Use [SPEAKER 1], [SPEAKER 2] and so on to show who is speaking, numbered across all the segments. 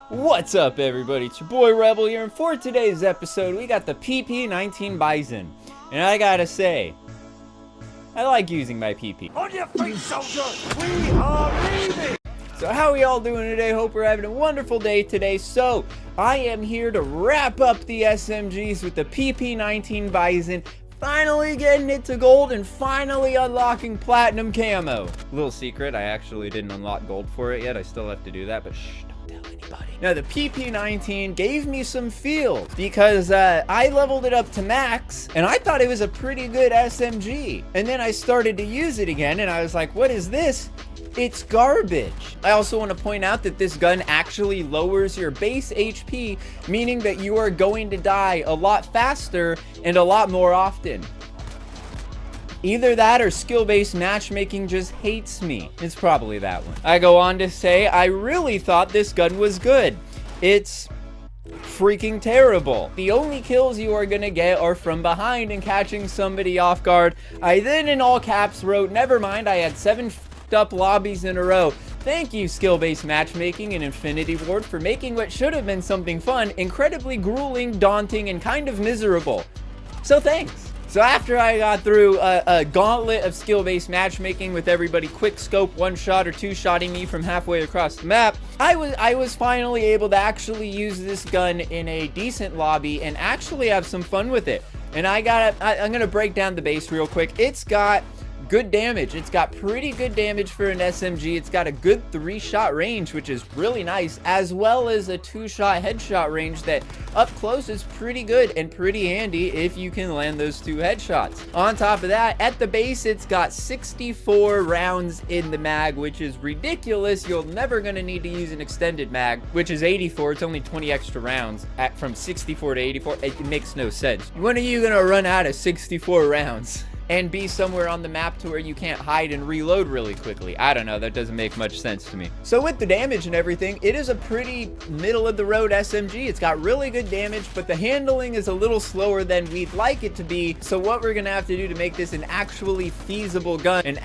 [SPEAKER 1] What's up, everybody? It's your boy Rebel here, and for today's episode, we got the PP-19 Bizon. And I gotta say, I like using my PP.
[SPEAKER 2] On your feet, soldier! We are leaving!
[SPEAKER 1] So how are we all doing today? Hope we're having a wonderful day today. So, I am here to wrap up the SMGs with the PP-19 Bizon. Finally getting it to gold and finally unlocking platinum camo. Little secret, I actually didn't unlock gold for it yet. I still have to do that, but shh, don't tell anybody. Now, the PP-19 gave me some feels because I leveled it up to max and I thought it was a pretty good SMG. And then I started to use it again and I was like, what is this? It's garbage. I also want to point out that this gun actually lowers your base HP, meaning that you are going to die a lot faster and a lot more often. Either that or skill-based matchmaking just hates me. It's probably that one. I go on to say, I really thought this gun was good. It's freaking terrible. The only kills you are gonna get are from behind and catching somebody off guard. I then in all caps wrote, never mind, I had 7 up lobbies in a row. Thank you, skill-based matchmaking and Infinity Ward, for making what should have been something fun incredibly grueling, daunting, and kind of miserable. So thanks. So after I got through a gauntlet of skill-based matchmaking with everybody quick scope, one shot or two shotting me from halfway across the map, I was finally able to actually use this gun in a decent lobby and actually have some fun with it. And I'm gonna break down the base real quick. It's got good damage. It's got pretty good damage for an SMG. It's got a good 3-shot range, which is really nice, as well as a 2-shot headshot range that up close is pretty good and pretty handy if you can land those 2 headshots. On top of that, at the base, it's got 64 rounds in the mag, which is ridiculous. You're never going to need to use an extended mag, which is 84. It's only 20 extra rounds from 64 to 84. It makes no sense. When are you going to run out of 64 rounds and be somewhere on the map to where you can't hide and reload really quickly? I don't know, that doesn't make much sense to me. So with the damage and everything, it is a pretty middle of the road SMG. It's got really good damage, but the handling is a little slower than we'd like it to be. So what we're gonna have to do to make this an actually feasible gun, what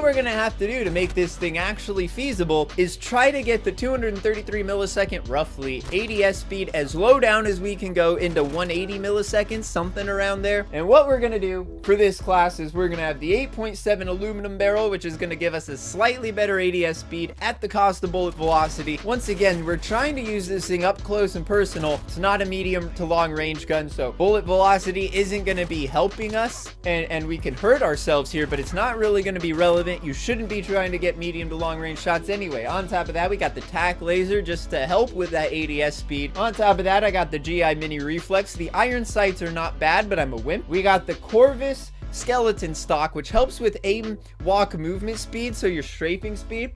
[SPEAKER 1] we're gonna have to do to make this thing actually feasible is try to get the 233 millisecond, roughly, ADS speed as low down as we can go into 180 milliseconds, something around there. And what we're gonna do for this class is we're gonna have the 8.7 aluminum barrel, which is gonna give us a slightly better ADS speed at the cost of bullet velocity. Once again, we're trying to use this thing up close and personal. It's not a medium to long range gun, so bullet velocity isn't gonna be helping us, and we can hurt ourselves here, but it's not really gonna be relevant. You shouldn't be trying to get medium to long range shots anyway. On top of that, we got the TAC laser just to help with that ADS speed. On top of that, I got the GI mini reflex. The iron sights are not bad, but I'm a wimp. We got the Corvus skeleton stock, which helps with aim walk movement speed, so your strafing speed,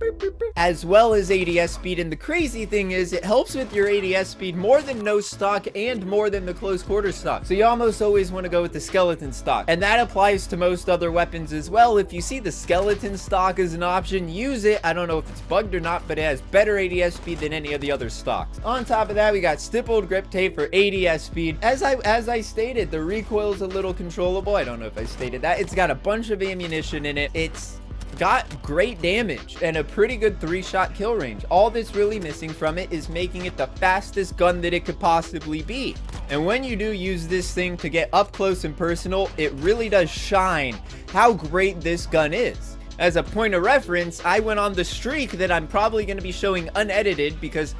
[SPEAKER 1] as well as ADS speed. And the crazy thing is it helps with your ADS speed more than no stock and more than the close quarter stock, so you almost always want to go with the skeleton stock, and that applies to most other weapons as well. If you see the skeleton stock as an option, use it. I don't know if it's bugged or not, but it has better ADS speed than any of the other stocks. On top of that, we got stippled grip tape for ADS speed. As I stated, the recoil is a little controllable. I don't know if I stated that. It's got a bunch of ammunition in it. It's got great damage and a pretty good 3-shot kill range. All that's really missing from it is making it the fastest gun that it could possibly be. And when you do use this thing to get up close and personal, it really does shine how great this gun is. As a point of reference, I went on the streak that I'm probably going to be showing unedited because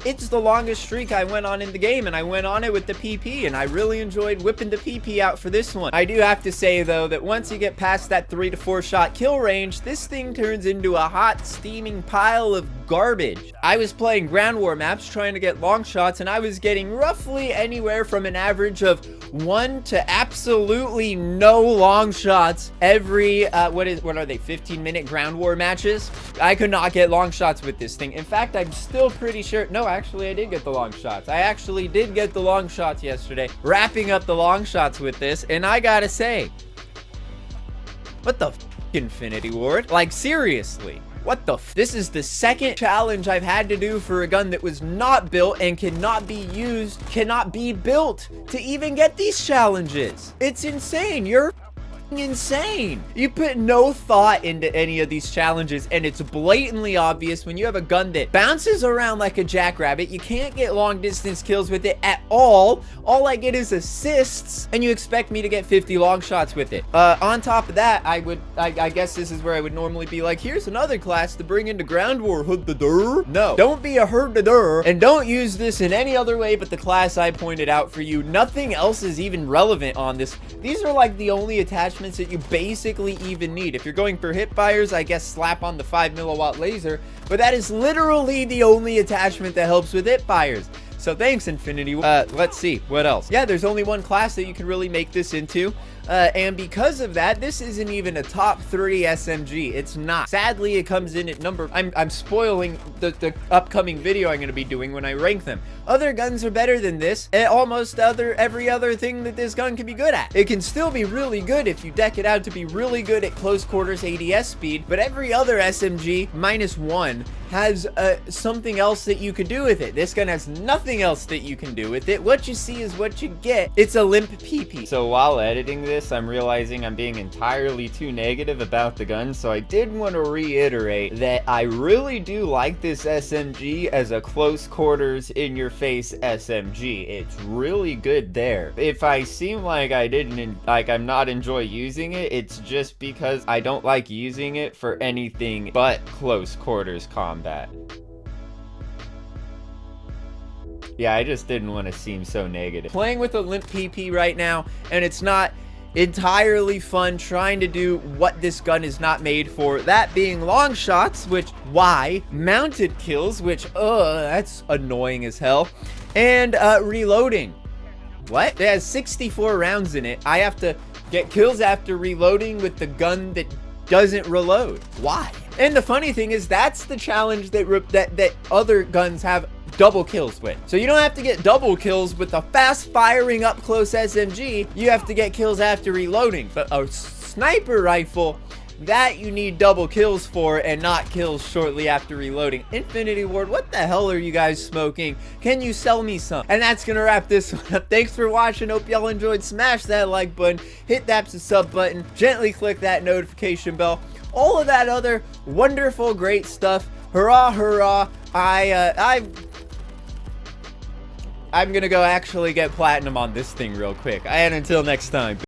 [SPEAKER 1] it's the longest streak I went on in the game, and I went on it with the PP, and I really enjoyed whipping the PP out for this one. I do have to say, though, that once you get past that 3 to 4 shot kill range, this thing turns into a hot, steaming pile of garbage. I was playing ground war maps trying to get long shots, and I was getting roughly anywhere from an average of 1 to absolutely no long shots every, what are they, 15-minute ground war matches? I could not get long shots with this thing. In fact, I'm still pretty sure, no, actually, I did get the long shots. I actually did get the long shots yesterday, wrapping up the long shots with this, and I gotta say, what the f*** Infinity Ward? Like, seriously. What the f? This is the second challenge I've had to do for a gun that was not built and cannot be used, cannot be built to even get these challenges. It's insane. You're insane. You put no thought into any of these challenges, and it's blatantly obvious when you have a gun that bounces around like a jackrabbit. You can't get long distance kills with it at all. All I get is assists, and you expect me to get 50 long shots with it. On top of that, I guess this is where I would normally be like, here's another class to bring into Ground War. No, don't be a herd-da-dur, and don't use this in any other way but the class I pointed out for you. Nothing else is even relevant on this. These are like the only attachments that you basically even need. If you're going for hip fires, I guess slap on the 5 milliwatt laser, but that is literally the only attachment that helps with hip fires. So thanks, Infinity. Let's see what else. Yeah, there's only one class that you can really make this into. And because of that, this isn't even a top 3 SMG. It's not. Sadly, it comes in at number... I'm spoiling the upcoming video I'm going to be doing when I rank them. Other guns are better than this, and almost every other thing that this gun can be good at. It can still be really good if you deck it out to be really good at close quarters ADS speed, but every other SMG, -1, has something else that you could do with it. This gun has nothing else that you can do with it. What you see is what you get. It's a limp PP. So while editing this, I'm realizing I'm being entirely too negative about the gun, so I did want to reiterate that I really do like this SMG as a close quarters in your face SMG. It's really good there. If I seem like I'm not enjoy using it, it's just because I don't like using it for anything but close quarters combat. Yeah, I just didn't want to seem so negative. Playing with a limp PP right now, and it's not entirely fun trying to do what this gun is not made for, that being long shots, which why, mounted kills, which that's annoying as hell, and reloading. What? It has 64 rounds in it. I have to get kills after reloading with the gun that doesn't reload. Why? And the funny thing is, that's the challenge that other guns have double kills with. So you don't have to get double kills with a fast firing up close SMG. You have to get kills after reloading. But a sniper rifle, that you need double kills for and not kills shortly after reloading. Infinity Ward, what the hell are you guys smoking? Can you sell me some? And that's gonna wrap this one up. Thanks for watching. Hope y'all enjoyed. Smash that like button, hit that sub button, gently click that notification bell, all of that other wonderful great stuff. Hurrah, hurrah. I'm gonna go actually get platinum on this thing real quick. And until next time.